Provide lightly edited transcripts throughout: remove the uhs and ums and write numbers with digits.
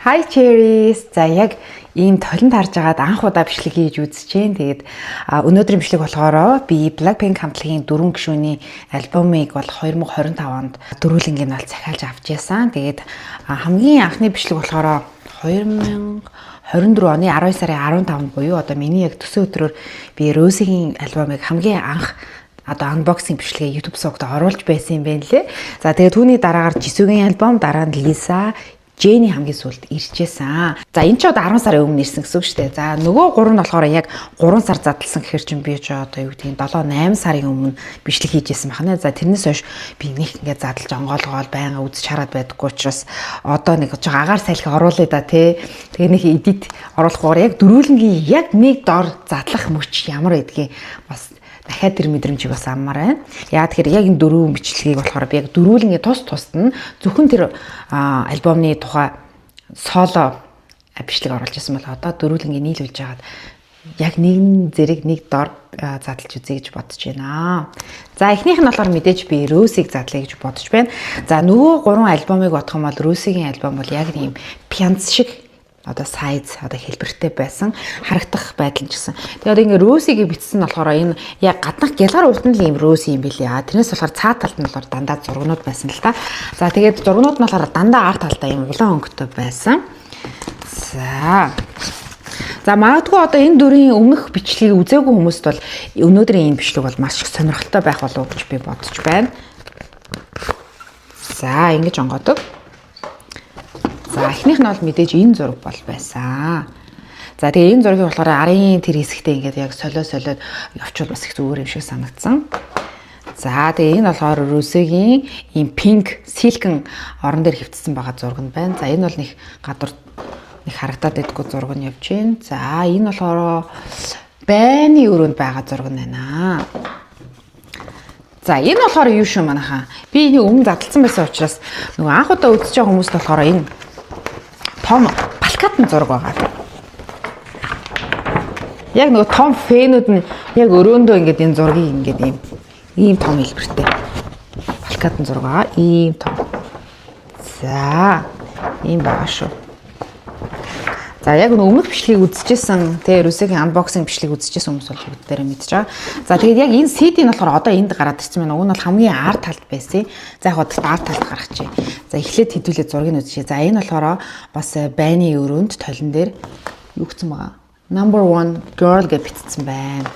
Hi cherries. За яг ийм толинд харж агаад анх удаа бичлэг хийж үзэж जैन. Тэгээд өнөөдрийн бичлэг болохоор би Blackpink хамтлагийн 4 гишүүний альбомыг бол 2025 онд дөрвөлнгийн бол захиалж авч яасан. Тэгээд хамгийн анхны бичлэг болохоор 2024 оны 12 сарын 15 буюу одоо миний яг төсөө өдрөөр би Rose-ийн альбомыг хамгийн анх одоо unboxing бичлэгээ YouTube сувагт оруулж байсан юм байна лээ. За тэгээд түүний дараагаар Jisoo-гийн альбом, дараа нь Lisa, Jennie хамгийн сүүлд иржсэн. За энэ ч одоо 10 сарын өмнө ирсэн гэсэн үг шүү дээ. За нөгөө 3 нь болохоор яг 3 сар задлсан гэхэр чинь би ч одоо юу гэдгийг 7-8 сарын өмнө бичлэг хийжсэн байна. За тэрнээс хойш би нэг ингээд задлж онгоолгоол байнга үзэж хараад байдаггүй учраас одоо нэг жоо агаар сайлхи оруулъя да тий. Тэгээ нэг эдит оруулахгүйгээр яг дөрвөлнгийн яг нэг дор задлах мөч ямар байдгийг бас дахиад тэр мэдрэмжийг бас аммаар байна. Яа тэгэхээр яг энэ дөрвөн бичлэгийг болохоор би яг дөрвөлнгийн тусад нь зөвхөн тэр альбомны тухай соло бичлэг оруулж ирсэн бол одоо дөрвөлнгийн нийлүүлж хагаад яг нэгэн зэрэг нэг дор задлж үзье гэж бодож байна. За эхнийх нь болохоор мэдээж би Rose-ийг задлая гэж бодож байна. За нөгөө 3 альбомыг бодох юм бол Rose-ийн альбом бол яг ийм пянц шиг одоо сайз одоо хэлбэртэй байсан харагдах байдал нь гэсэн. Тэгээд одоо ингээ Rose-ийг бичсэн болохоор энэ яг гаднах гялгар урд нь л ийм Rose юм билээ. Тэрнээс болохоор цаа талд нь болохоор дандаа зургнууд байсан л та. За тэгээд зургнууд нь болохоор дандаа арт талдаа ийм улаан өнгөтэй байсан. За магадгүй одоо энэ дөрвийн өмнөх бичлэгийг үзээгүй хүмүүст бол өнөөдрийн энэ бичлэг бол маш их сонирхолтой байх болов уу гэж би бодож байна. За ингэж онгодог. За эхнийх нь бол мэдээж энэ зураг бол байсан. За тэгээ энэ зургийг болохоор арын тэр хэсэгтээ ингээд яг солиод явуучвал бас их зүгээр юм шиг санагдсан. За тэгээ энэ болохоор Rose-гийн ийм pink silken орон дээр хэвтсэн байгаа зураг нь байна. За энэ бол нэг гадуур нэг харагдаад байдгүй зураг нь явж байна. За энэ болохоор байны өрөөнд байгаа зураг нь байна. За энэ болохоор юу шүү манайхаа. Би энийг өмнө задлсан байсан учраас нөгөө анх удаа үзэж байгаа хүмүүст болохоор энэ том балкатн зураг байгаа. Яг нөгөө том фэнүүд нь яг өрөөндөө ингээд энэ зургийг ингээд ийм том хэлбэртэй балкатн зураг байгаа. Ийм том. За ийм байгаа шүү. За яг өмнөх бичлэгийг үзчихсэн тэгээ Rose-ийн unboxing бичлэгийг үзчихсэн хүмүүс бол бүгдээрээ мэдж байгаа. За тэгээд яг энэ CD нь болохоор одоо энд гараад ирсэн байна. Уг нь бол хамгийн арт талд байсан. За яг одоо арт талд гаргачих. За эхлээд хэдүүлээ зургийг үзчихье. За энэ болохоор бас байны өрөөнд толон дээр юу гэсэн байгаа. Number 1 girl гэж бичсэн байна.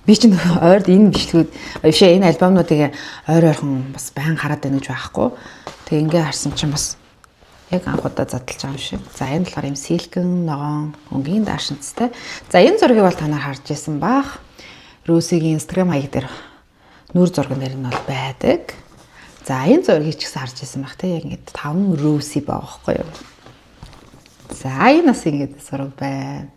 Би чинь ойрд энэ бичлэгүүд бишээ энэ альбомнуудыг ойрхон бас байн хараад байна гэж байхгүй. Тэгээ ингээ харсан чинь бас яг анх удаа задлж байгаа юм шиг. За энэ болохоор юм silken ногоон өнгийн даашинцтай. За энэ зургийг бол та нар харж байсан бах. Rose-ийн Instagram хаяг дээр нүур зурган дээр нь бол байдаг. За энэ зургийг ч гэсэн харж байсан бах те. Яг ингэ 5 Rose байгаа байхгүй юу. За энэ бас ингэ зураг байна.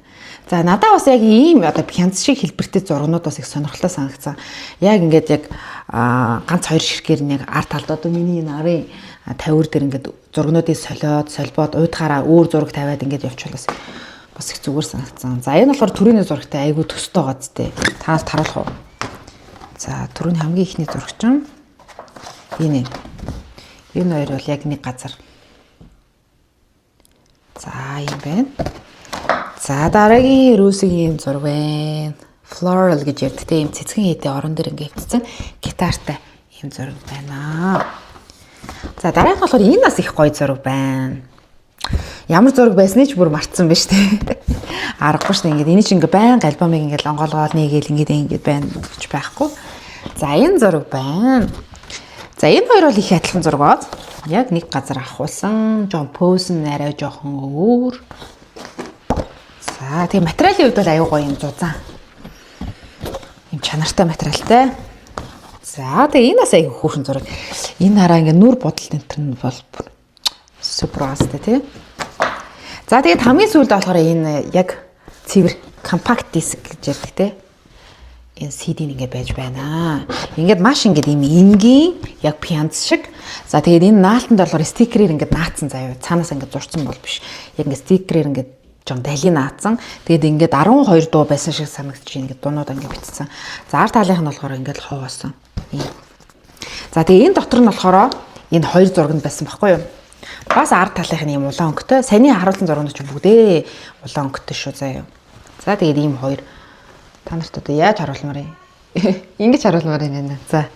За надад бас яг ийм одоо пянц шиг хэлбэртэй зургнууд бас их сонирхолтой санагдсан. Яг ингээд яг ганц хоёр ширхгээр нэг арт талд одоо миний энэ арын тавир дээр ингээд зургнуудыг солбоод уйдгаараа өөр зураг тавиад ингээд явчихвал бас их зүгээр санагдсан. За энэ болохоор түрүүний зурагтай айгүй төстэй байгаа зү. Танаас таруулах уу? За түрүүний хамгийн ихний зураг чинь энэ. Энэ хоёр бол яг нэг газар. За юм байна. За дараагийн Rose-ийн зураг байна. Floral гэж ярьдаг тийм цэцгэн хийдэ орон дээр ингээд хэвчсэн гитартай ийм зураг байна. За дараах нь болохоор энэ бас их гоё зураг байна. Ямар зураг байсныг ч бүр мартсан байна шүү дээ. Аргагүй шүү дээ. Ингээд энэ чинь ингээд байнга альбомыг ингээд онгоолгоод нэгээл ингээд байна гэж байхгүй. За энэ зураг байна. За энэ хоёр бол их адилхан зураг бод. Яг нэг газар авахулсан. Жон поз нь арай жоохон өөр. За тэгээ материалын хувьд бол аюу гоё юм зузаан. Им чанартай материалтай. За тэгээ энэ бас аюу хөөрхөн зураг. Энэ хараа ингээ нүур бодолт энэ төр нь бол супер астай тий. За тэгээд хамгийн сүүлд болохоор энэ яг цэвэр компакт диск гэж ярьдаг тий. Энэ CD нь ингээ байж байна. Ингээд маш ингээд ийм энгийн яг пянц шиг. За тэгээд энэ наалтанд болохоор стикерээр ингээд наацсан заяа. Цаанаас ингээд зурцсан бол биш. Яг ингээд стикерээр ингээд жон дали наацсан. Тэгээд ингээд 12 дуу байсан шиг санагдчих. Ингээд дуунууд ингээд бичсэн. За арт талынх нь болохоор ингээд ховоосон. За тэгээ энэ дотор нь болохоор энэ хоёр зураг нь байсан байхгүй юу? Бас ард талынх нь юм улаан өнгөтэй. Саяны харуулсан зургууд ч бүгдээ улаан өнгөтэй шүү заяа. За тэгээд ийм хоёр та нарт одоо яаж харуулмаар юм? Ингэж харуулмаар юм байна.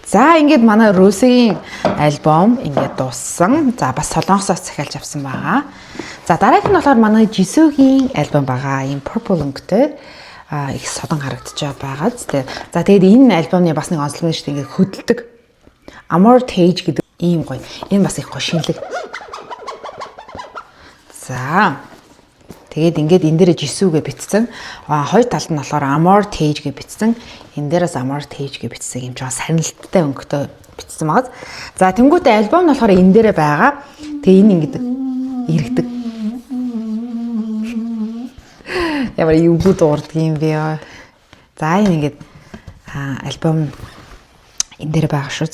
За ингээд манай Rose-ийн альбом ингээд дууссан. За бас Солонгосоос захиалж авсан байгаа. За дараагийн нь болохоор манай Jisoo-гийн альбом байгаа. Ийм purple өнгөтэй их содон харагдаж байгаа. За тэгээд энэ альбомны бас нэг онцлог нь шүү дээ ингээд хөдөлдөг. Amor Tage гэдэг ийм гоё. Энэ бас их гоё шинэлэг. За тэгээд ингээд энэ дээр Jisoo-гээ битсэн. Хоёр талд нь болохоор Amor Tage гэ битсэн. Энэ дээрээс Amor Tage гэ битсэн юм жоо сарнилттай өнгөтэй битсэн байгаа. За тэнгуүтэй альбом нь болохоор энэ дээрээ байгаа. Тэгээ энэ ингээд иргэдэг. Ямар юугүй дуурдаг юм бэ? За энэ ингээд альбом энэ дээр байгаа шүү.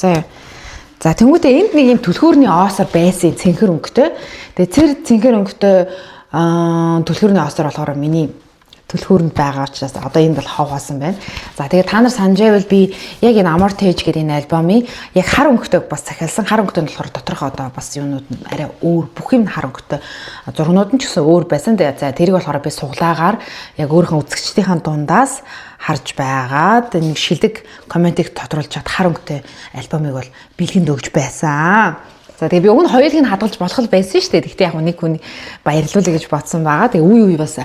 За тэнгуүтэй энд нэг юм түлхүүрний оосор байсан цэнхэр өнгөтэй. Тэгээ цэр цэнхэр өнгөтэй түлхүүрний оосор болохоор миний түлхүүрэнд байгаа учраас одоо энд бол хов хоосон байна. За тэгээд та нар санаж байвал би яг энэ Amor Tage гэдэг энэ альбомыг яг хар өнгөтэй бас захиалсан. Хар өнгөтэй нь болохоор доторх одоо бас юунууд нь арай өөр бүх юм хар өнгөтэй. Зургнууд нь ч гэсэн өөр байсан. Тэгээд за тэрийг болохоор би суглаагаар яг өөрийнхөө үзэгчдийн дундаас харж байгаад нэг шилдэг комментиг тодруулж чад хар өнгөтэй альбомыг бол бэлгэнд өгч байсан. За тэгээ би уг нь хоёулыг нь хадгалж болох л байсан шүү дээ. Гэхдээ яг нэг хүн баярлуулъя гэж бодсон байгаа. Тэгээ үе бас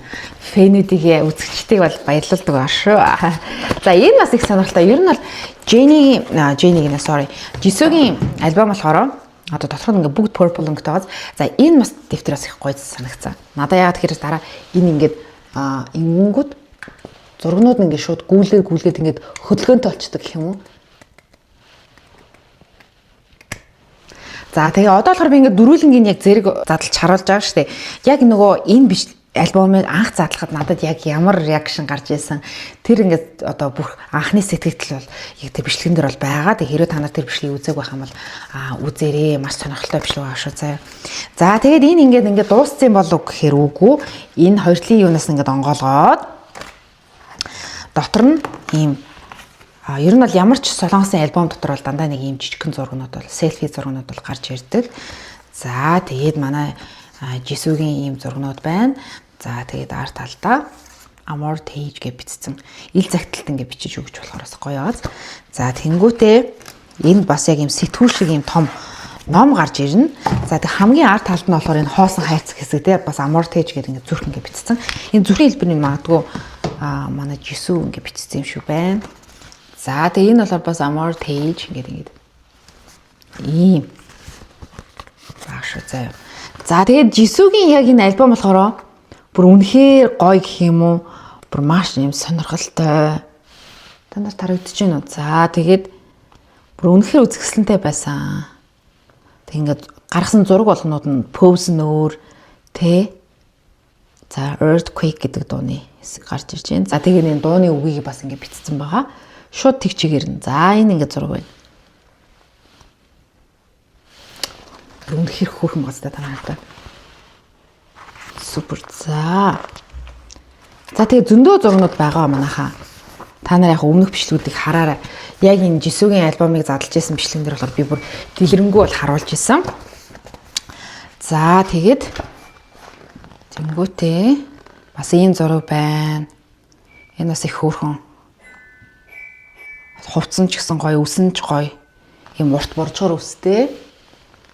фэнүүдийг үзэгчдийг бол баярлуулдаг байгаа шүү. За энэ бас их сонирхолтой. Ер нь бол Jisoo-гийн альбом болохоор одоо доторх нь ингээ бүгд purple өнгөтэй байгаа. За энэ бас дэвтэр бас их гоё санагцсан. Надаа яагаад тэгэхээр дараа энэ ингээд ингэнгүүд зургнууд нь ингээ шууд гүйлгээд ингээд хөдөлгөөнтэй болчдөг гэх юм уу? За тэгээ одоо болохоор би ингээд дөрүүлэнгийн яг зэрэг задлж харуулж байгаа шүү дээ. Яг нөгөө энэ биш альбомыг анх задлахад надад яг ямар реакшн гарч ирсэн. Тэр ингээд одоо бүх анхны сэтгэл бол яг тэр бичлэгэн дээр бол байгаа. Тэгээ хэрэв та нар тэр бичлэгийг үзег байх юм бол үзээрэй. Маш сонирхолтой бичлэг байгаа шүү заяа. За тэгээд энэ ингээд дууссан болов гэхээр үгүй. Энэ хоёр талын юунаас ингээд онгоолгоод дотор нь ийм ер нь бол ямар ч солонгосын альбом дотор бол дандаа нэг ийм жижигхэн зургнууд бол селфи зургнууд бол гарч ирдэг. За тэгээд манай Jisoo-гийн ийм зургнууд байна. За тэгээд арт талдаа Amor Tage гэж бичсэн. Ил загталт ингэ бичиж өгч болохоор бас гоё байгааз. За тэнгүүтээ энд бас яг ийм сэтгүүл шиг ийм том ном гарч ирнэ. За тэг хамгийн арт талд нь болохоор энэ хоосон хайцаг хэсэг дээр бас Amor Tage гэдэг ингэ зүрх ингэ бичсэн. Энэ зүрхийн хэлбэрийн магадгүй манай Jisoo ингэ бичсэн юм шүү байна. За тэгээ энэ болохоор бас Amor Tage ингээд ийм багш заяа. За тэгээд Jisoo-гийн яг энэ альбом болохоор бүр үнэхээр гоё гэх юм уу? Бүр маш юм сонирхолтой. Та нар тарагдаж байна уу? За тэгээд бүр үнэхээр үзэсгэлэнтэй байсан. Тэг ингээд гаргасан зураг болгонууд нь pose нь өөр тэ. За Earthquake гэдэг дууны хэсэг гарч ирж байна. За тэгээд энэ дууны үгийг бас ингээд бичсэн байгаа. Шууд тэг чигээр нь. За энэ ингээд зураг байна. Үнэхээр хөөрхөн бастай та нартай. Супер. За тэгээ зөндөө зургнууд байгаа манайхаа. Та нар яг өмнөх бичлэгүүдийг хараарай. Яг энэ Jisoo-гийн альбомыг задлж байсан бичлэгэн дээр болохоор би бүр дэлгэрэнгүй бол харуулж исэн. За тэгээд тэнгүүтээ бас ийм зураг байна. Энэ бас их хөөрхөн. Хувцсан ч гэсэн гоё, үсэн ч гоё. Ийм урт боржгоор үстэй.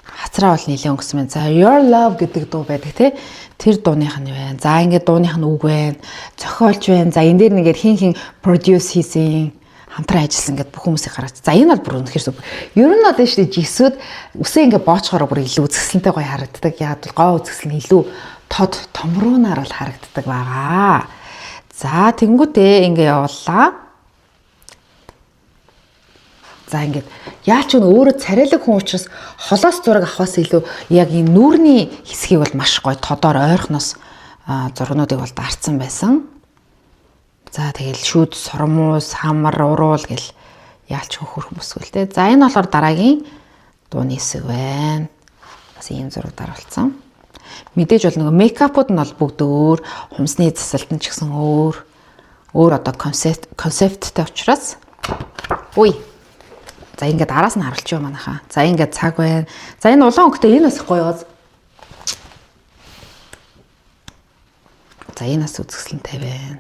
Хацраа бол нэлээд өнгөсөн байна. За Your Love гэдэг дуу байдаг тий. Тэр дууных нь байна. За ингээд дууных нь үг байна. Зохиолч байна. За энэ дээр нэгээр хин produce хийсэн хамтран ажилласан гэдэг бүх хүмүүсийг хараач. За энэ бол бүр үнэхээр супер. Ер нь одоо шүү дээ Jisoo-д үсээ ингээд боочхороо бүр илүү үзэсгэлэнтэй гоё харагддаг. Яг бол гоо үзэсгэл нь илүү тод томруунаар бол харагддаг байгаа. За тэнгуүтээ ингээд явууллаа. За ингээд яалч нь өөрөө царайлаг хүн учраас холоос зураг авахаас илүү яг энэ нүүрний хэсгийг бол маш гоё тодоор ойрхоноос зургнуудыг бол дарцсан байсан. За тэгэл шүүд сормуус, хамар, уруул гэл яалч хөрх бүсгэл те. За энэ болохоор дараагийн дууны хэсэг байна. Бас ийм зураг даруулсан. Мэдээж бол нөгөө мейкапууд нь бол бүгд өөр, хумсны засалт нь ч гэсэн өөр одоо концепттэй учраас. Үй. За ингээд араас нь харуулж байгаа манайхаа. За ингээд цаг байна. За энэ улаан өнгөтэй энэ бас гоё. За энэ бас үзэсгэлэнтэй байна.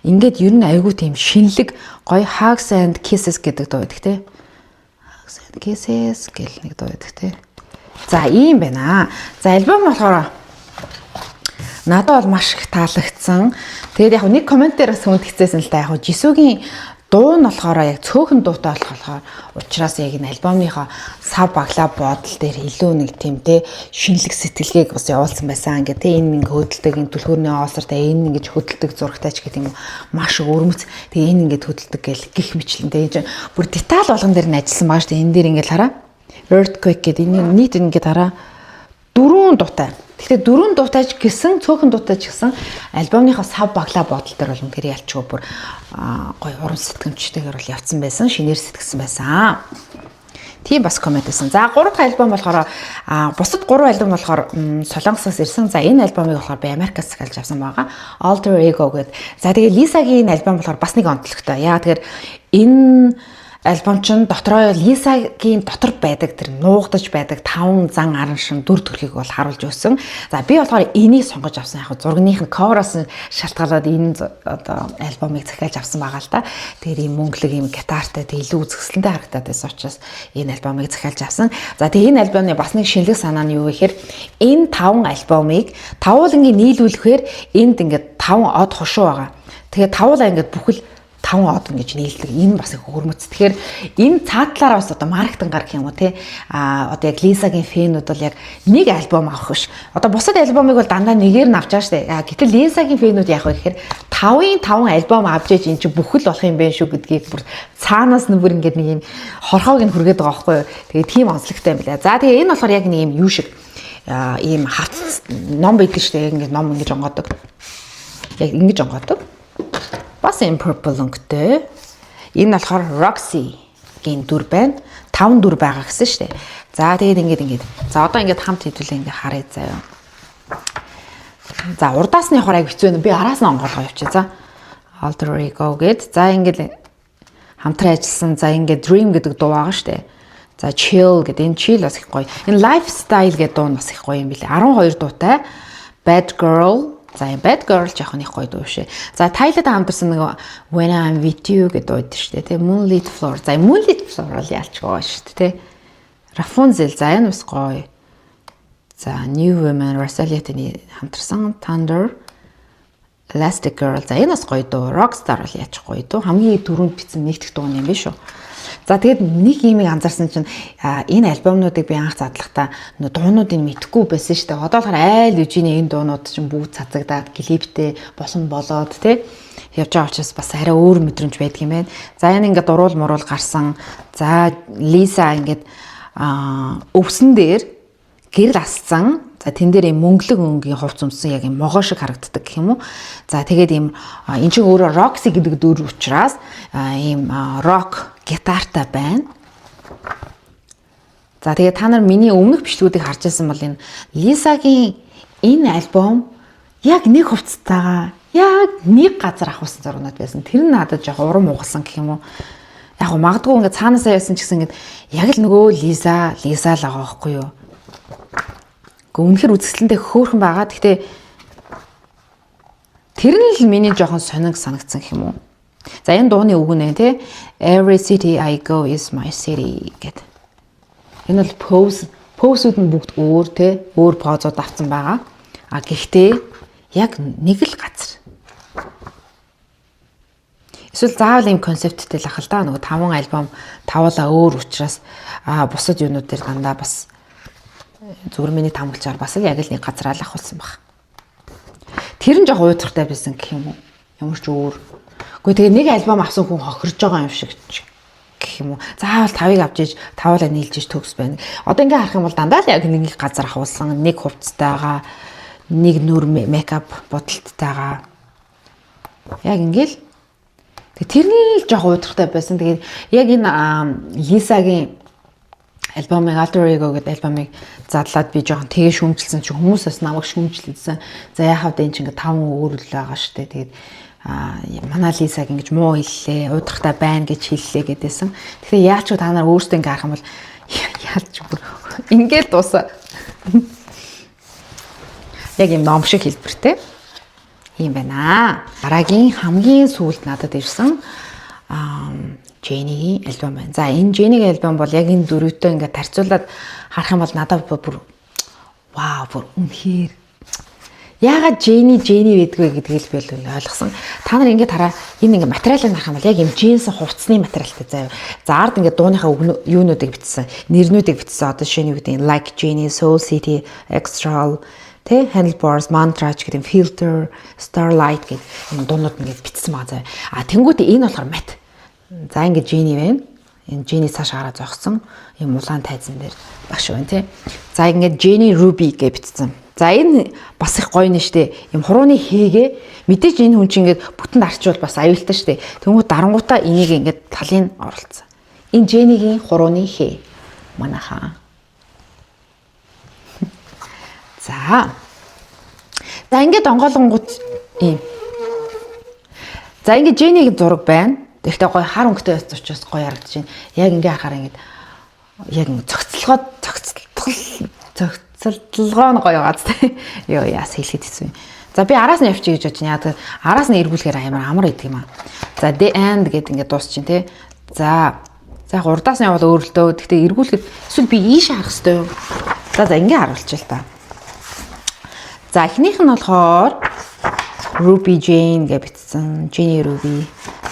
Ингээд ер нь айгүй тийм шинэлэг гоё hugs and kisses гэдэг дуу байдаг те. Hugs and kisses гэл нэг дуу байдаг те. За ийм байна. За альбом болохоор надад бол маш их таалагдсан. Тэгээд яг нэг комент дээр бас хүнд хэцээсэн л да. Яг Жисүүгийн дуу нь болохоор яг цөөхөн дуутай болохоор учраас яг энэ альбомынхаа сав баглаа бодол дээр илүү нэг тийм те шинэлэг сэтгэлгээг бас явуулсан байсан. Ингээ те энэ ингээ хөдөлдөг энэ түлхүүрний оосортай энэ ингээ хөдөлдөг зурагтай ч гэдэг юм маш өрмөц. Тэгээ энэ ингээ хөдөлдөг гэл гих мэтлэн те энэ бүр деталь болгон дээр нь ажилласан байгаа шүү дээ. Энэ дээр ингээ хараа. Earthquake гэдэг энэ нийт ингээ хараа 4 дуутай. Гэхдээ 4 дуутайч гэсэн цөөхөн дуутайч гэсэн альбомынхаа сав баглаа бодол дээр бол үнэхээр ялчгүй бүр гоё уран сэтгэмжтэйгээр бол явцсан байсан, шинээр сэтгсэн байсан. Тийм бас комент байсан. За 3 дахь альбом болохоор бусад 3 альбом болохоор Солонгосоос ирсэн. За энэ альбомыг болохоор би Америкаас захиалж авсан байгаа. Alter Ego гэдэг. За тэгээ Лисагийн энэ альбом болохоор бас нэг онцлогтой. Яа тэгэхээр энэ альбом чинь дотроо Лисагийн дотор байдаг тэр нуугдаж байдаг 5 зан аран шин дүр төрхийг бол харуулж өгсөн. За би болохоор энийг сонгож авсан. Яг зургийнхын cover-оос шалтгаалаад энэ одоо альбомыг захиалж авсан байгаа л да. Тэр ийм мөнгөлөг ийм гитартай тэг илүү үзэсгэлэнтэй харагдаад байсан учраас энэ альбомыг захиалж авсан. За тэгээ энэ альбомны бас нэг шинэлэг санаа нь юу гэхээр энэ 5 альбомыг тавуулангийн нийлүүлэхээр энд ингээд 5 од хошуу байгаа. Тэгээ тавуулаа ингээд бүхэл 5 од ингэж нийлдэг. Энэ бас их хөрмөц. Тэгэхээр энэ цаатлаараа бас одоо маркетингаар гэх юм уу те одоо яг Лисагийн фэнүүд бол яг нэг альбом авах биш. Одоо бусад альбомыг бол дандаа нэгээр нь авч байгаа шүү дээ. Гэтэл Лисагийн фэнүүд яах вэ гэхээр 5 альбом авч ээж эн чинь бүхэл болох юм байна шүү гэдгийг бүр цаанаас нь бүр ингэж нэг юм хорхоог нь хүргээд байгаа байхгүй юу. Тэгээ тийм онцлогтой юм байна. За тэгээ энэ болохоор яг нэг юм юу шиг ийм хавц ном байдаг шүү дээ. Ингэж ном ингэж онгоодог. Яг ингэж онгоодог. Бас энэ purple өнгөтэй. Энэ болохоор Roxy-гийн дүр байна. 5 дүр байгаа гэсэн шүү дээ. За тэгээд ингээд. За одоо ингээд хамт хэдүүлээ ингээд харъя заяа. За урдаас нь явахаар хэцүү байна. Би араас нь онгоолгоо явчих. За Alter Ego гэд. За ингээд хамтран ажилласан. За ингээд Dream гэдэг дуу байгаа шүү дээ. За Chill гэдэг. Энэ Chill бас их гоё. Энэ Lifestyle гэдэг дуу нь бас их гоё юм билээ. 12 дуутай. Bad Girl. За Bad Girl жоохон их гоё дуу шээ. За Tyler-тай хамтарсан нэг When I'm With You гэдэг дуу дээ шүү дээ. Тэ Moonlit Floor. За Moonlit Floor бол ялч гоё шүү дээ. Тэ Rapunzel. За энэ бас гоё. За New Woman, Rosalia-тай хамтарсан Thunder, Elastic Girl. За энэ бас гоё дуу. Rockstar бол яач гоё дуу. Хамгийн түрүүнд бичсэн нэгдэх дуу юм биш үү? За тэгээд нэг юмыг анзаарсан чинь энэ альбомнуудыг би анх задлахдаа дуунуудыг мэдэхгүй байсан шүү дээ. Одоо болохоор айл үжиний энэ дуунууд чинь бүгд цацагдаад клиптэй босон болоод тий явж байгаа учраас бас арай өөр мэдрэмж байдаг юм байна. За энэ ингээд уруул муруул гарсан. За Лиса ингээд өвсөн дээр гэрэл асцсан. За тэн дээр юм мөнгөлөг өнгийн хувц өмсөн яг юм могоо шиг харагддаг гэх юм уу. За тэгээд ийм эн чинь өөрөө Roxy гэдэг дүр учраас ийм рок гитартай байна. За тэгээд та нар миний өмнөх бичлэгүүдийг харж байсан бол энэ Лисагийн энэ альбом яг нэг хувцастайгаа яг нэг газар авахсан зургууд байсан. Тэр нь надад жоох урам угалсан гэх юм уу. Яг магадгүй ингээд цаанаасаа яасан ч гэсэн ингээд яг л нөгөө Лиса л байгаа байхгүй юу. Үнэхээр үзэсгэлэнтэй хөөрхөн байгаа. Гэхдээ тэр нь л миний жоохон сонирхол санагдсан гэх юм уу. За энэ дууны үг нэ тий Every city I go is my city гэдэг. Энэ бол pose-ууд нь бүгд өөр тий өөр позууд авсан байгаа. Гэхдээ яг нэг л газар. Эсвэл заавал ийм концепттэй л ах л да. Нөгөө 5 альбом тавуулаа өөр учраас бусад юмнууд дээр дандаа бас зүгээр миний тамгалчаар бас л яг л нэг газар алах болсон баг. Тэр нь жоох уйдгартай байсан гэх юм уу. Ямар ч өөр. Гэхдээ тэгээ нэг альбом авсан хүн хохирж байгаа юм шиг гэх юм уу. Заавал 5-ыг авч иж тавуулаа нийлж иж төгс байна. Одоо ингээ харах юм бол дандаа л яг нэг газар ахуулсан, нэг хувцастайгаа, нэг нүр мейкап бодолттойгаа. Яг ингээл. Тэгээ тэр нь л жоох уйдгартай байсан. Тэгээд яг энэ Лисагийн альбомыг Alter Ego гэдэг альбомыг задлаад би жоохон тэгээ шүүмжилсэн чи хүмүүс бас намайг шүүмжлэжсэн. За яхав дэ энэ чинь 5 өөр л байгаа штэ. Тэгээд Мона Лизаг ингэж муу хэллээ, удахтай байна гэж хэллээ гэдээсэн. Тэгэхээр яалч та нар өөрсдөө ингэ харах юм бол яалч бүр ингээд дуусаа. Яг юм ном шиг хэлбэртэй. Ийм байна. Дараагийн хамгийн сүүлд надад ирсэн Jenny-ийн альбом байна. За энэ Jenny-ийн альбом бол яг энэ дөрөвтэй ингээд тарцуулаад харах юм бол надад бүр вау бүр үнэхээр яагаад Jenny байдгүй гэдгийг би л ойлгосон. Та нар ингээд хараа энэ ингээд материалыг харах юм бол яг юм джинс хувцсны материалтай заяа. За ард ингээд дууныхаа юунуудыг бичсэн, нэрнүүдийг бичсэн. Одоо жишээ нь юу гэдэг Like Jenny, Soul City, Extral, тэ Handlebars, Mantraj гэдэг Filter, Starlight гэдэг энэ дуунууд ингээд бичсэн байгаа заяа. А тэнгуүтээ энэ болохоор мат. За ингээд Jenny байна. Энэ Jenny цааш гараа зогссон. Ийм улаан тайзан дээр багш байна тий. За ингээд Jenny Ruby гэж бичсэн. За энэ бас их гоё нэ штэ. Ийм хурууны хийгээ мэдээж энэ хүн чинь ингээд бүтэнд арчвал бас аюултай штэ. Тэнгүүд дарангуудаа энийг ингээд талын оролцсон. Энэ Jenny-гийн хурууны хээ. Манайхаа. За. За ингээд онгоолонгууд ийм. За ингээд Jenny-гийн зураг байна. Тэгтээ гоё хар өнгөтэй учраас гоё харагдаж байна. Яг ингээ харахаар ингээд яг цогцолтолгоо нь гоё байгаа зү. Йоо яас хэлэхэд хэцүү. За би араас нь явчих гэж бодож байна. Яг араас нь эргүүлэхээр амар идэг юм аа. За the end гэдэг ингээд дуусчин тий. За яг урдаас нь явал өөрлөлтөө. Тэгтээ эргүүлэхэд эсвэл би ийш харах хэрэгтэй юу? За ингээ харуулчих л та. За эхнийх нь болохоор Ruby Jane гэж бичсэн. Jenny Ruby.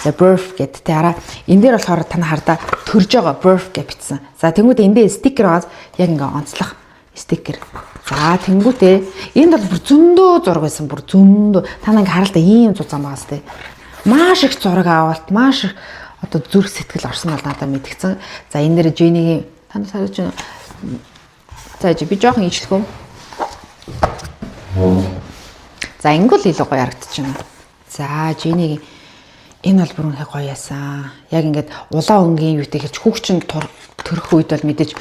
За birth гэдэг тэ хараа. Энэ дээр болохоор та хардаа төрж байгаа birth гэж бичсэн. За тэнгуүтээ эндээ стикер байгаас яг ингээ онцлох стикер. За тэнгуүтээ энд бол бүр зөндөө зураг байсан. Бүр зөндөө. Та нэг харалтаа ийм зузаан байгаас тэ. Маш их зураг авалт, маш их одоо зүрх сэтгэл орсон бол надад мэдгцэн. За энэ дээр Jenny-гийн та нар харж байна. За би жоохон ижлэхөө. За ингл илүү гоё харагдаж байна. За Jenny энэ бол бүр үнэхээр гоё яасан. Яг ингээд улаан өнгийн юутэй хэлж хүүхчин төрөх үед бол мэдээж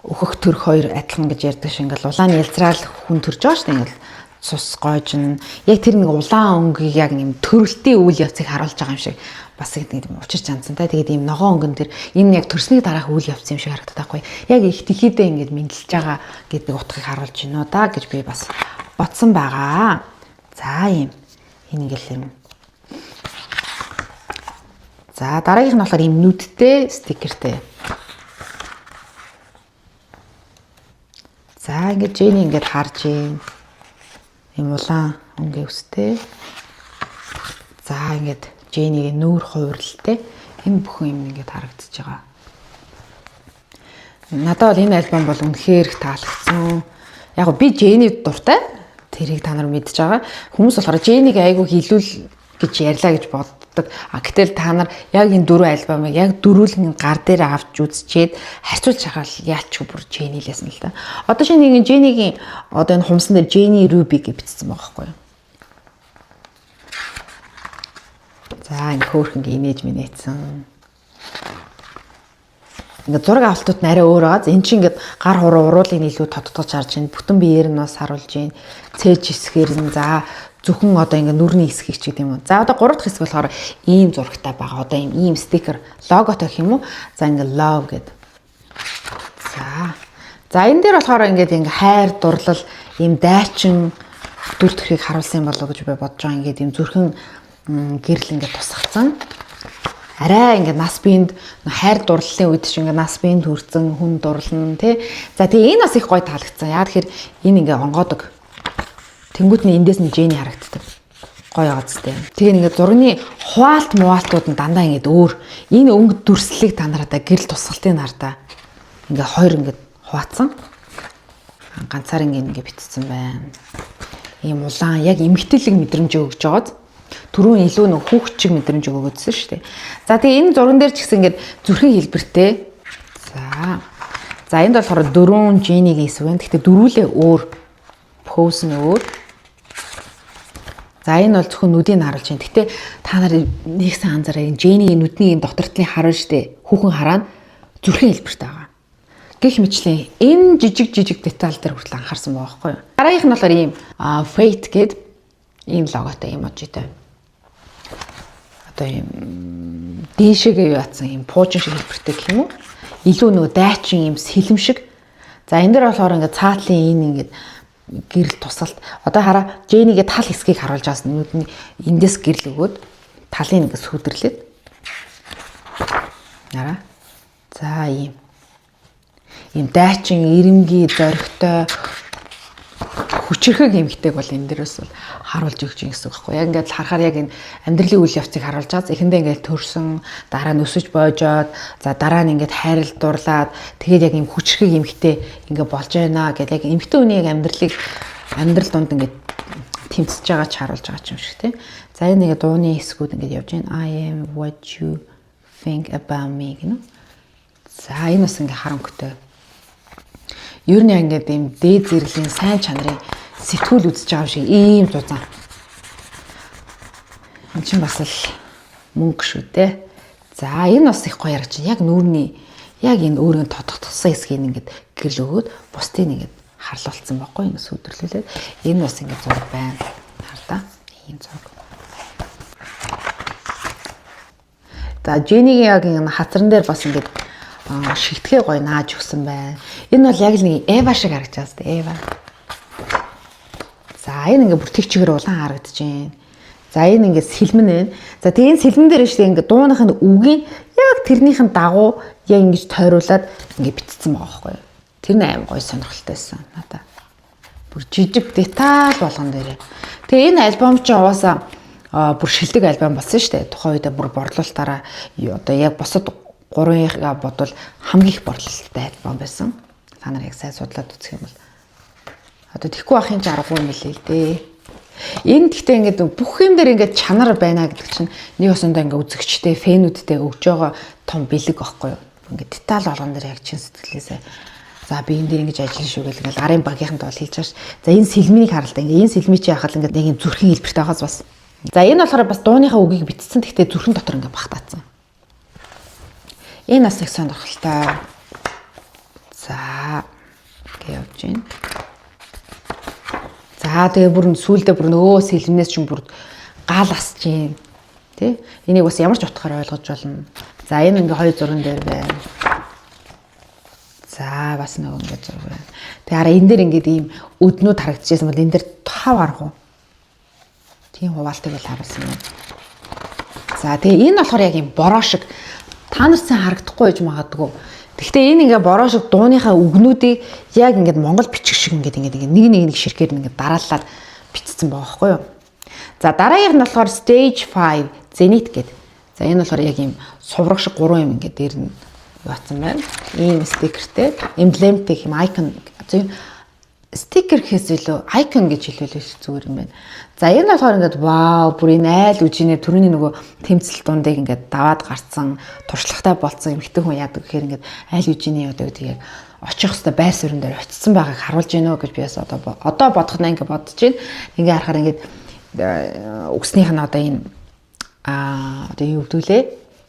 өөхөх төрөх хоёр адилхан гэж ярьдаг шиг ингээд улааны ялзраал хүн төрж байгаа шүү дээ. Ингээд цус гоожин. Яг тэр нэг улаан өнгийг яг юм төрөлтийн үйл явцыг харуулж байгаа юм шиг бас ингэ учирч анцсан та. Тэгээд ийм ногоон өнгөн тэр энэ яг төрсний дараах үйл явц юм шиг харагдаад байхгүй. Яг их тэхийдээ ингээд мэдлж байгаа гэдэг утгыг харуулж байна уу да гэж би бас бодсон байгаа. За ийм энэ ингээл юм. За дараагийнх нь болохоор ийм нүдтэй стикертэй. За ингээд Jenny ингээд харж юм. Ийм улаан өнгийн үстэй. За ингээд Jenny-ийн нүүр хувирлалтай. Энэ бүхэн юм ингээд харагдаж байгаа. Надад бол энэ альбом бол үнэхээр их таалагдсан. Яг би Jenny дуртай. Тэрийг та нар мэдж байгаа. Хүмүүс болохоор Jenny-г айгүй хилүүл гэж ярьлаа гэж боддог. Гэтэл та нар яг энэ дөрвөн альбомыг яг дөрвөлн гар дээр авч үзчихэд харьцуулж харахад яач бүр Jenny-лээс нь л да. Одоо шинэ нэг Jenny-гийн одоо энэ хумсан дээр Jenny Ruby гэж бичсэн байгаа байхгүй юу? За энэ хөөрхөн имиж минийцэн. Ингээд зураг авалтууд нарай өөр байгаа. Энэ чинь ингээд гар уруулыг илүү тодтогч харж байна. Бүтэн биеэр нь бас харуулж байна. Цээж хэсгээр нь за зөвхөн одоо ингээд нүрийн хэсгийг ч гэдэг юм уу. За одоо 3 дахь хэсэг болохоор ийм зурагтай байгаа. Одоо ийм стикер логотой гэх юм уу. За ингээд love гэдэг. За энэ дээр болохоор ингээд хайр дурлал ийм дайчин дүр төрхийг харуулсан юм болов уу гэж би бодож байгаа. Ингээд ийм зүрхэн гэрэл ингээд тусгацсан. Арай ингээд нас биед хайр дурлалын үед чинь ингээд нас биед хүрсэн хүн дурлна тий. За тэгээ энэ бас их гоё таалагдсан. Яа тэгэхээр энэ ингээд онгоодог. Тэнгүүт нь эндээс нь Jenny харагддаг. Гоё байгаа зү. Тэгээ ингээд зургийн хуваалт муалтууд нь дандаа ингээд өөр. Энэ өнгө дүрслэлийг та нараа гэрэл тусгалтын нартаа ингээд хоёр ингээд хуваацсан. Ганцаар ингээд битцсэн байна. Ийм улаан яг эмгтэлэг мэдрэмж өгж байгааз. Түрүүн илүү нэг хүүхчиг мэдрэмж өгөөдсөн шүү дээ. За тэгээ энэ зурган дээр ч гэсэн ингээд зүрхэн хэлбэртэй. За энд болохоор дөрвөн Jenny-гийн хэсэг байна. Гэхдээ дөрвөлээ өөр. Pose нь өөр. За энэ бол зөвхөн нүдийг харуулж байна. Гэхдээ та нар нэгсэн анзаараа энэ Jenny-гийн нүдний энэ дотор талын харна шүү дээ. Хүүхэн хараа зүрхэн хэлбэртэй байгаа. гэх мэтчлэн энэ жижиг деталь дээр хүртэл анхаарсан байгаа байхгүй юу. Дараагийнх нь болохоор ийм fate гэдэг ийм логотой эможитэй. Одоо ийм дээшээгээ яатсан ийм пуужин шиг хэлбэртэй гэх юм уу? Илүү нөгөө дайчин ийм сэлэм шиг. За энэ дээр болохоор ингээд цаатлын энэ ингээд гэрэл тусалт. Одоо хараа Жэнигээ тал хэсгийг харуулж байгаа нүдний эндээс гэрэл өгөөд талын ингээд сүдэрлээд. Хараа. За ийм дайчин ирэмгийн зоригтой хүчрхэг эмгтэйг бол энэ дээрээс бол харуулж өгч юм гэсэн үг байхгүй. Яг ингээд харахаар яг энэ амьдралын үйл явцыг харуулж байгаа. Эхэндээ ингээд төрсөн, дараа нь өсөж боожоод, за дараа нь ингээд хайрал дурлаад, тэгээд яг ийм хүчрхэг эмгтэй ингээд болж байна гэдэг яг эмгтэй хүний яг амьдрал донд ингээд тэмцэж байгаа ч харуулж байгаа юм шиг тийм. За энэ нэг дууны хэсгүүд ингээд явж байна. I am what you think about me гэнэ. За энэ бас ингээд харанхуйтай. Ер нь ингээд ийм дээд зэрэглэлийн сайн чанарын сэтгүүл үзэж байгаа шиг ийм зузаан. Энэ чинь бас л мөнгө шүү дээ. За энэ бас их гоё ярагч. Яг нүүрний яг энэ өөрийн тодтогдсон хэсгийг ингээд гэрэл өгөөд бусдыг ингээд харлуулсан байхгүй ингээд сүдэрлүүлээд энэ бас ингээд зураг байна. Хардаа ийм зураг. За Жэнигийн яг энэ хацран дээр бас ингээд шигтгэе гоё нааж өгсөн байна. Энэ бол яг л нэг Эва шиг харагдаж байна. Эва. За энэ ингээ бүр тэг чигээр улаан харагдаж байна. За энэ ингээ сэлмэн байна. За тэгээ энэ сэлмэн дээр шүү дээ ингээ дууных нь үгийн яг тэрнийх нь дагуу яг ингэж тойруулаад ингээ битцсэн байгаа байхгүй юу. Тэр нь аим гоё сонирхолтой байсан надаа. Бүр жижиг деталь болгон дээрээ. Тэгээ энэ альбом чинь угаасаа бүр шилдэг альбом болсон шүү дээ. Тухайн үед бүр борлуулалтаараа одоо яг босод 3-ыг бодвол хамгийн их борлуулалттай альбом байсан. Та нар яг сайн судлаад үзэх юм бол одоо тэгхгүй ахын ч аргагүй юм билээ л дээ. Энэ гэхдээ ингээд бүх юм дээр ингээд чанар байна гэдэг чинь нэг осондоо ингээд үзэгчтэй, фэнүүдтэй өгж байгаа том бэлэг байхгүй юу? Ингээд деталь болгон дээр яг чин сэтгэлээсээ за би энэ дээр ингэж ажиллана шүү гэл ингээд арын багийнханд бол хийж байгаа ш. За энэ сэлмийг харалтаа ингээд энэ сэлмий чи яхад ингээд нэг юм зүрхэн хэлбэртэй байгааз бас. За энэ болохоор бас дууныхаа үгийг битсэн гэхдээ зүрхэн дотор ингээд багтаацсан. Энэ бас их сонирхолтой. За гэж явж байна. За тэгээ бүр сүүлдээ бүр нөгөө сэлмнээс ч бүр гал асж юм. Тэ? Энийг бас ямар ч утгаар ойлгож болно. За энэ ингээ хоёр зурган дээр байна. За бас нөгөө ингээ зураг байна. Тэгээ хараа энэ дээр ингээд ийм өднүүд харагдчихсан бол энэ дээр 5 арга. Тийм хуваалтыг бол харуулсан юм. За тэгээ энэ болохоор яг ийм бороо шиг та нар сайн харагдахгүй байж магадгүй. Гэхдээ энэ ингээ бороо шиг дууныхаа үгнүүдийг яг ингээд монгол бичих шиг ингээд нэг ширхгээр ингээд дараалаад бичсэн байгаа байхгүй юу. За дараагийнх нь болохоор stage 5 zenith гэдэг. За энэ болохоор яг ийм сувраг шиг 3 юм ингээд дээр нь яатсан байна. Ийм стикертэй, эмблемтэй юм icon. За стикер гэхээс илүү icon гэж хэлвэл зүгээр юм байна. За энэ болохоор ингээд вау бүр энэ айл үжинээр түрүүний нөгөө тэмцэл дундыг ингээд даваад гарцсан туршлагатай болцсон эмэгтэй хүн яадаг гэхээр ингээд айл үжиний одоо гэдэг яг очих хөстө байр суурин дээр очсон байгааг харуулж гинөө гэж би бас одоо бодохнаа ингээд бодож байна. Ингээ харахаар ингээд өгснийх нь одоо энэ одоо юу гэдүүлээ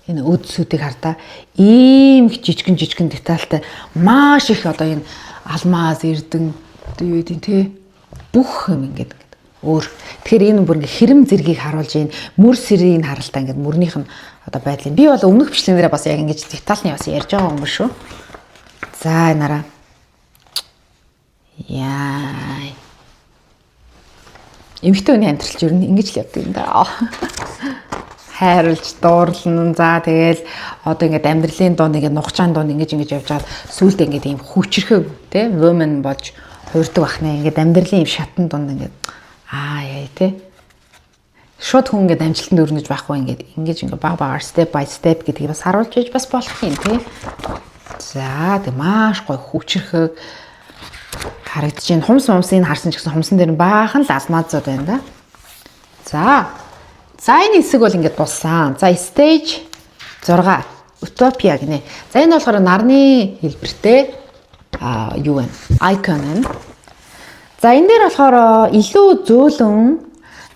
энэ өдсүүдийг хардаа ийм жижигэн детальтай маш их одоо энэ алмаз эрдэн юу гэдэг те бүх юм ингээд өөр. Тэгэхээр энэ бүр ингээ хэрэм зэргийг харуулж ийн мөр сэрийн харалтаа ингээд мөрнийх нь одоо байдлыг би бол өмнөх бичлэгнэрээ бас яг ингэж детальны бас ярьж байгаа юм шүү. За нараа. Яа. Эмэгтэй хүний амьдрал ч ер нь ингэж л явдаг юм да. Хайрлж дуурлан за тэгэл одоо ингээд амьдралын донд ингээд нухчаан донд ингэж явж байгаад сүүлдээ ингээд ийм хүчрхэг те woman болж хуурдаг бахнаа ингээд амьдралын ийм шатан донд ингээд яа те шууд хүн ингээд амжилтанд өрнөж байхгүй ингээд баг багаар step by step гэдгийг бас харуулж иж бас болох юм те. За тэг маш гой хүчрхэг харагдаж байна. Хумсыг харсан ч гэсэн хумсан дээр баахан л алмазууд байна да. За энэ хэсэг бол ингээд дуссан. За stage 6 Utopia гинэ. За энэ болохоор нарны хэлбэртэй юу вэ? Icon байна. За энэ дээр болохоор илүү зөөлөн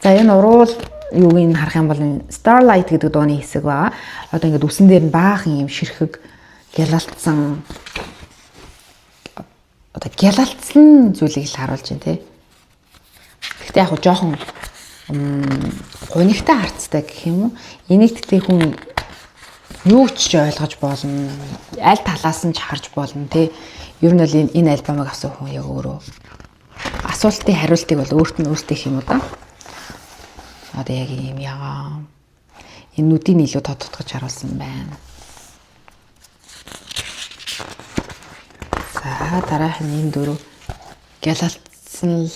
за энэ уруул юуг нь харах юм бол Starlight гэдэг дууны хэсэг байгаа. Одоо ингээд үсэн дээр нь баахан юм ширхэг гялалтсан одоо гялалцсан зүйлийг л харуулж байна те. Гэхдээ яг жоохон гунигтай харцтай гэх юм уу? Энийг тэгтээ хүн юу ч ойлгож болно. Аль талаас нь ч харж болно те. Ер нь бол энэ альбомыг авсан хүн яг өөрөө асуултын хариултыг бол өөрт нь өөртөө хийх юм уу да. Одоо яг юм ягаа. Энэ нүдийг илүү тодтогч харуулсан байна. За дараах нь энэ дөрөв гялалцсан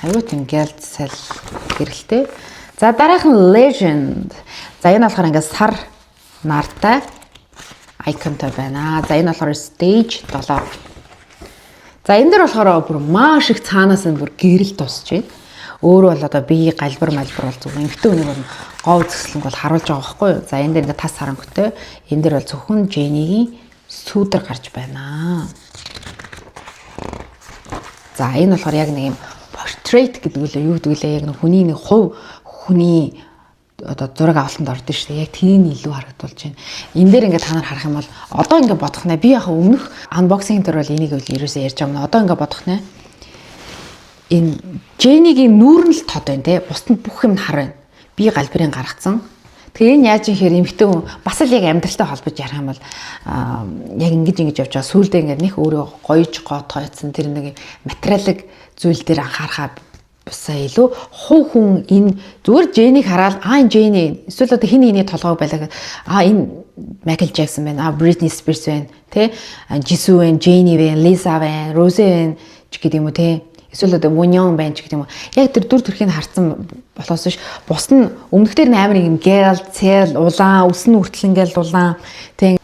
аюу тийм гялцсал гэрэлтэй. За дараах нь legend. За энэ болохоор ингээд сар нартай icon-той байна. За энэ болохоор stage 7. За энэ дэр болохоор бүр маш их цаанаас нь бүр гэрэл тусч байна. Өөрөө бол одоо бие галбар малбар бол зөвхөн эмхтэн үнийг бол гоо зөкслөнг бол харуулж байгаа байхгүй юу? За энэ дэр ингээд тас харангуйтай. Энэ дэр бол зөвхөн Jenny-гийн сүүдэр гарч байна. За энэ болохоор яг нэг юм portrait гэдэг үлээ юу гэдэг үлээ яг нэг хүний нэг хувь хүний одоо зураг авалтанд ордог шүү дээ. Яг тийм илүү харагдуулж байна. Энэ дээр ингээд та нар харах юм бол одоо ингээд бодох нэ би яг өмнөх unboxing дээр бол энийг үл ерөөсөө ярьж байгаа юм. Одоо ингээд бодох нэ энэ Jenny-гийн нүүр нь л тод байна те. Бусд нь бүх юм хар байна. Би галбирын гаргацсан. Тэгээ энэ яаж юм хэр эмхтэн хүн бас л яг амьдралтай холбож ярих юм бол яг ингэж явж байгаа сүүлдээ ингээд нэг өөрөө гоёж гоотгойцсон тэр нэг материалыг зүйл дээр анхаарахаа бусаа илүү хувь хүн энэ зүгээр Jenny-г хараад энэ Jenny эсвэл одоо хин хиний толгойг байлаа энэ Michael Jackson байна Britney Spears байна тэ Jisoo байна Jenny байна Lisa байна Rose байна ч гэдэг юм уу тэ эсвэл одоо Moon байна ч гэдэг юм уу яг тэр дүр төрхийг харсан болохоос биш бус нь өмнөхдөр амар юм гэл цэл улаан өснө хүртэл ингээл улаан тэ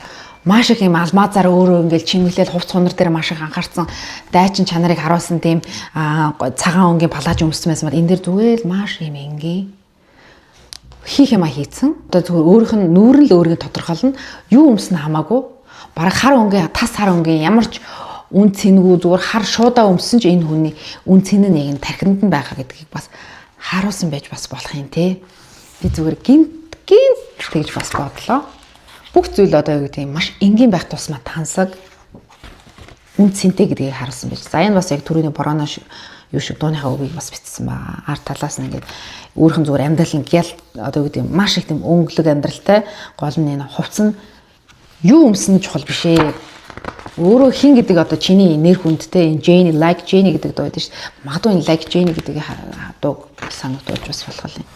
маш их юм алмазаар өөрөө ингээл чимэглэл хувц хунар дээр маш их анхаарсан дайчин чанарыг харуулсан тийм цагаан өнгийн палаж өмссөн байсан бол энэ дэр зүгээр л маш юм ингийн хийх юма хийцэн одоо зүгээр өөрийнх нь нүүр нь л өөрийг тодорхойлно юу өмснө хамаагүй бараг хар өнгийн тас хар өнгийн ямар ч үн цэнгүй зүгээр хар шуудаа өмссөн ч энэ хүний үн цэн нь яг нь тархинд нь байгаа гэдгийг бас харуулсан байж бас болох юм те би зүгээр гинт тэгж бас бодлоо. Бүх зүйл одоо юу гэдэг юм маш энгийн байх тусмаа тансаг үн цэнтэй гэдгийг харуулсан байж. За энэ бас яг түрүүний бороно юу шиг дууныхаа үгийг бас бичсэн ба. Арт талаас нь ингээд өөрхөн зүгээр амьдрал нь гял одоо юу гэдэг юм маш их тийм өнгөлөг амьдралтай гол нь энэ хувцс нь юу өмснө чухал биш ээ. Өөрөө хин гэдэг одоо чиний нэр хүндтэй энэ Jenny like Jenny гэдэг дуу байдаг шүү дээ. Магадгүй энэ like Jenny гэдэг дууг санагдуулж бас болох юм.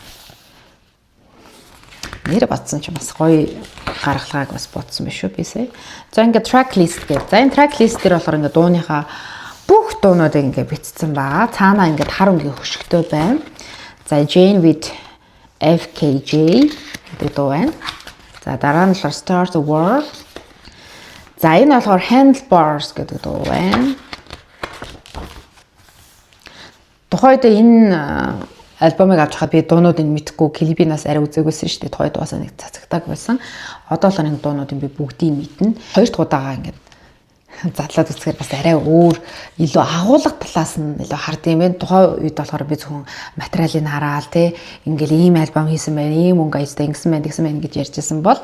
Нэр батсан ч бас гоё гаргалгааг бас бодсон биш үү бисээ. За ингээд track list гэдэг. За энэ track list дээр болохоор ингээд дууныхаа бүх дуунуудыг ингээд бичсэн байгаа. Цаанаа ингээд хар өнгийн хөшгөтэй байна. За Jane with FKJ гэдэг дуу байна. За дараа нь болохоор Start the World. За энэ болохоор Handlebars гэдэг дуу байна. Тухайд энэ альбомыг авч хаад би дуунуудыг мэдхгүй клипинаас арай үзээгүйсэн шүү дээ. Тухайд дуусаа нэг цацагтаг байсан. Одоо л энэ дуунуудыг би бүгдийг мэднэ. Хоёр дахь удаага ингээд задлаад үзэхээр бас арай өөр илүү агуулга талаас нь илүү хардсан юм байна. Тухайн үед болохоор би зөвхөн материалыг хараал те ингээл ийм альбом хийсэн байна, ийм өнгө аястай ингэсэн байна, тэгсэн байна гэж ярьжсэн бол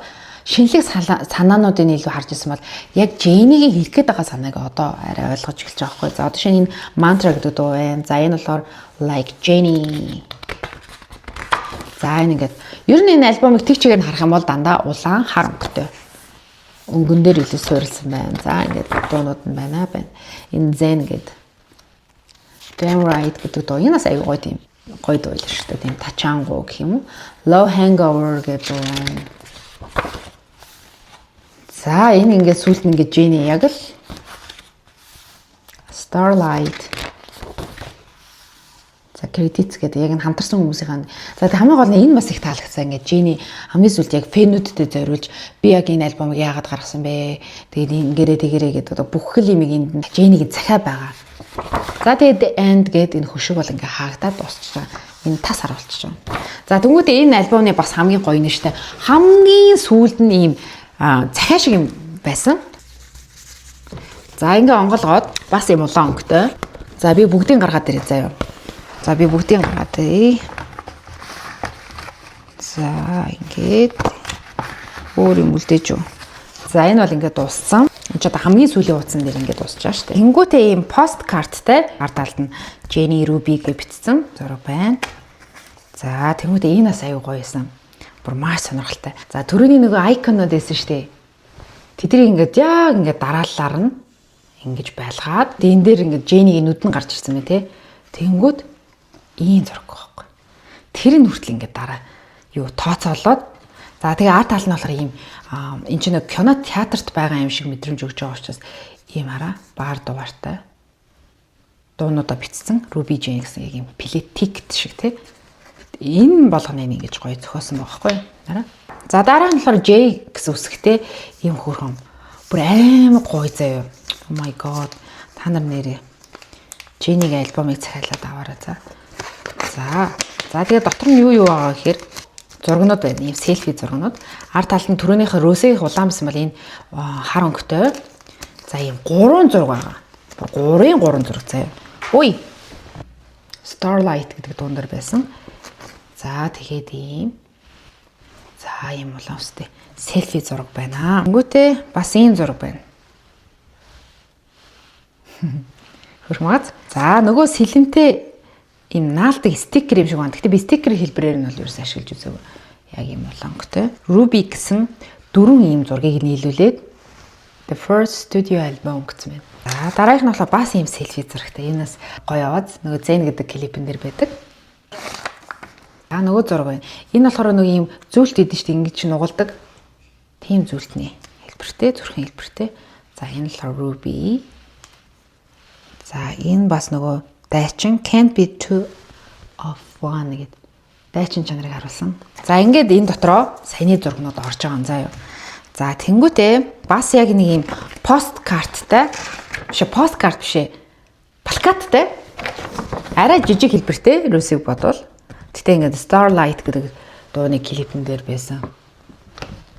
шинэлэг санаануудыг илүү харж ирсэн бол яг Jenny-гийн хэлэх гээд байгаа санааг одоо арай ойлгож эхэлж байгаа хгүй. За одоо шинэ энэ mantra гэдэг дуу байна. За энэ болохоор like Jenny. За энэ ингээд ер нь энэ альбомыг тэг чигээр нь харах юм бол дандаа улаан хар өнгөтэй. Өнгөн дээр илүү суурилсан байна. За ингээд дуунууд нь байна. Энэ Zen гэдэг. Damn right гэдэг дуу. Энэ бас аюу гоё тийм гоё дуу л шүү дээ. Тийм тачаангуу гэх юм уу. Low Hangover гэдэг дуу байна. За энэ ингээд сүүлд нь ингээд Jenny яг л Starlight. За credits гэдэг яг нь хамтарсан хүмүүсийн. За хамгийн гол нь энэ бас их таалагдсан. Ингээд Jenny хамгийн сүүлд яг фэнүүдтэй зориулж би яг энэ альбомыг яагаад гаргасан бэ? Тэгээд ингэрээ тэгэрээ гэдэг бүх л юм энд Jenny-гийн захиа байгаа. За тэгээд end гэдэг энэ хөшиг бол ингээд хаагдаад дуусчихсан. Энэ тас харуулчих жоо. За тэнгуүтээ энэ альбомны бас хамгийн гоё нь штэ. Хамгийн сүүлд нь ийм захиа шиг юм байсан. За ингээ онголгоод бас юм улаан өнгөтэй. За би бүгдийг гаргаад ирээ заяа. За би бүгдийг гаргаад ирээ. За ингээд өөр юм үлдээж юу. За энэ бол ингээ дууссан. энэ ч одоо хамгийн сүүлийн утсан дээр ингээд дуусч байгаа шүү дээ. Тэнгүүтээ ийм пост карттай ар талд нь Jenny Ruby гэж бичсэн зураг байна. За тэнгүүтээ энэ бас аюу гоё байсан. Бүр маш сонирхолтой. За түрүүний нөгөө айконод байсан шүү дээ. Тэднийг ингээд яг ингээд дараалалаар нь ингэж байлгаад энэ дээр ингээд Jenny-ийн нүд нь гарч ирсэн мэ тэ. Тэнгүүд ийм зураг байхгүй. Тэр нь хүртэл ингээд дараа юу тооцоолоод за тэгээ арт тал нь болохоор ийм энэ ч нэг кино театрт байгаа юм шиг мэдрэмж өгч байгаа учраас ийм хараа баар дугаартай дуунуудаа бичсэн Ruby Jane гэсэн яг ийм плетикт шиг тий. Энэ болгоныг ингэж гоё зохиосон байгаа байхгүй хараа. За дараа нь болохоор J гэсэн үсгтэй ийм хөрхөн бүр амар гоё заяа. Oh my god. Та нар нэрээ Jenny-гийн альбомыг захиалаад аваарай за. За тэгээ дотор нь юу байгаа гэхээр зургнууд байна. Ийм селфи зургнууд. Арт талд нь түрүүнийхээ Rose-ийн улаан байсан бол энэ хар өнгөтэй. За ийм 3 зураг байгаа. 3 зураг заяа. Ой. Starlight гэдэг дуундар байсан. За тэгээд ийм. За ийм улаан үстэй селфи зураг байна. Тэнгүүтээ бас ийм зураг байна. Хөрмөц. За нөгөө сэлэнтэй ийм наалдаг стикер юм шиг байна. Гэхдээ би стикер хэлбэрээр нь бол ерөөс ашиглаж үзээгүй. Яг ийм улаангтай. Ruby гэсэн 4 ийм зургийг нийлүүлээд The First Studio Album гэсэн байна. За дараагийнх нь болохоор бас ийм селфи зурагтай. Энэ бас гоё аваад нөгөө Zen гэдэг клипэн дээр байдаг. За нөгөө зураг байна. Энэ болохоор нөгөө ийм зүйлт идэв шүү дээ. Ингэж нугалдаг. Тийм зүйлтний хэлбэртэй, зүрхэн хэлбэртэй. За энэ болохоор Ruby. За энэ бас нөгөө дайчин can't be two of one гэдэг дайчин чанарыг харуулсан. За ингээд энэ дотроо саяны зургнууд орж байгаа юм заа юу. За тэнгүүтээ бас яг нэг юм посткарттай посткарт биш ээ. Плакаттай. Арай жижиг хэлбэртэй Rose-ийг бодвол. Гэтэ ингээд Starlight гэдэг дууны клипэн дээр байсан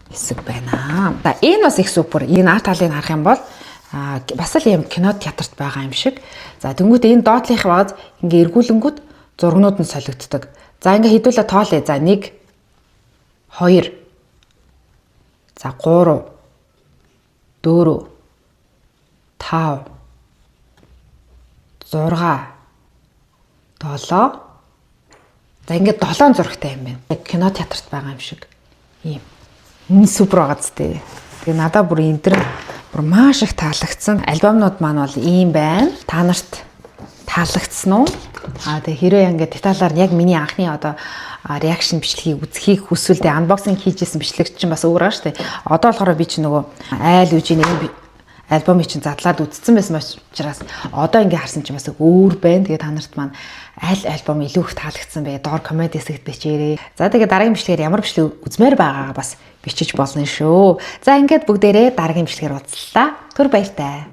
хэсэг байна. За энэ бас их супер. Энэ арт талыг харах юм бол бас л юм кино театрт байгаа юм шиг. За тэнгуүтээ энэ доотлих багц ингээ эргүүлэнгүүд зургнууд нь солигддог. За ингээ хэдүүлээ тоолъё. За 1 2 за 3 4 5 6 7 за ингээ 7 зурагтай юм байна. Кино театрт байгаа юм шиг. Ийм супер байгаа зү. Тэгээ надад бүр энэ төр бүр маш их таалагдсан. Альбомнууд маань бол ийм байна. Та нарт таалагдсан уу? Тэгээ хэрвээ ингээд деталаар яг миний анхны одоо реакшн бичлэгийг үзхийг хүсвэл анбоксинг хийжсэн бичлэгч чинь бас өөр байгаа шүү дээ. Одоо болохоор би чи нөгөө айл үжийн энэ альбомыг чинь задлаад үзсэн байсан учраас одоо ингээ харсан чинь бас өөр байна. Тэгээ та нарт маань аль альбом илүү их таалагдсан бэ? Доор коммент хэсэгт бичээрэй. За тэгээ дараагийн бичлэгээр ямар бичлэг үзмээр байгаагаа бас бичиж болно шүү. За ингээд бүгдээрээ дараагийн бичлэгээр уулзлаа. Түр баяртай.